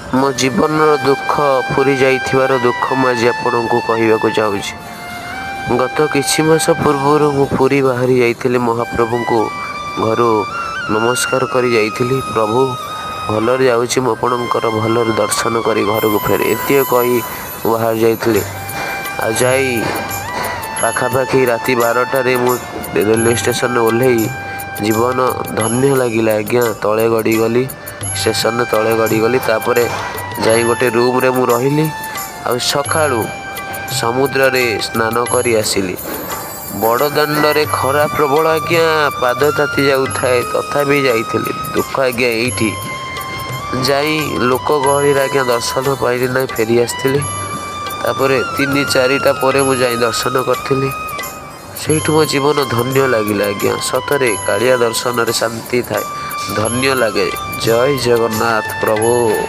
ମୋ ଜୀବନର ଦୁଃଖ ପୁରି ଯାଇଥିବାର ଦୁଃଖ ମୁଁ ଆଜି ଆପଣଙ୍କୁ କହିବାକୁ ଯାଉଛି। ଗତ କିଛି ମାସ ପୂର୍ବରୁ ମୁଁ ପୁରୀ ବାହାରି ଯାଇଥିଲି। ମହାପ୍ରଭୁଙ୍କୁ ଘରୁ ନମସ୍କାର କରି ଯାଇଥିଲି। ପ୍ରଭୁ ଭଲରେ ଯାଉଛି, ମୁଁ ଆପଣଙ୍କର ଭଲରେ ଦର୍ଶନ କରି ଘରକୁ ଫେରେ, ଏତିକି କହି ମୁଁ ବାହାରି ଯାଇଥିଲି। ଆଉ ଯାଇ ପାଖାପାଖି ରାତି 12ଟାରେ ମୁଁ ରେଲୱେ ଷ୍ଟେସନରେ ଓହ୍ଲେଇ ଜୀବନ ଧନ୍ୟ ଲାଗିଲା ଆଜ୍ଞା। ତଳେ ଗଡ଼ିଗଲି, ଷ୍ଟେସନରେ ତଳେ ଗଡ଼ିଗଲି। ତାପରେ ଯାଇ ଗୋଟେ ରୁମ୍ରେ ମୁଁ ରହିଲି। ଆଉ ସକାଳୁ ସମୁଦ୍ରରେ ସ୍ନାନ କରି ଆସିଲି। ବଡ଼ଦାଣ୍ଡରେ ଖରା ପ୍ରବଳ ଆଜ୍ଞା, ପାଦ ତାତି ଯାଉଥାଏ, ତଥାପି ଯାଇଥିଲି। ଦୁଃଖ ଆଜ୍ଞା ଏଇଠି, ଯାଇ ଲୋକ ଗହଳିରେ ଆଜ୍ଞା ଦର୍ଶନ ପାଇଲି ନାହିଁ, ଫେରି ଆସିଥିଲି। ତାପରେ 3-4ଟା ପରେ ମୁଁ ଯାଇ ଦର୍ଶନ କରିଥିଲି। ସେଇଠୁ ମୋ ଜୀବନ ଧନ୍ୟ ଲାଗିଲା ଆଜ୍ଞା। ସତରେ କାଳିଆ ଦର୍ଶନରେ ଶାନ୍ତି ଥାଏ, ଧନ୍ୟ ଲାଗେ। ଜୟ ଜଗନ୍ନାଥ ପ୍ରଭୁ।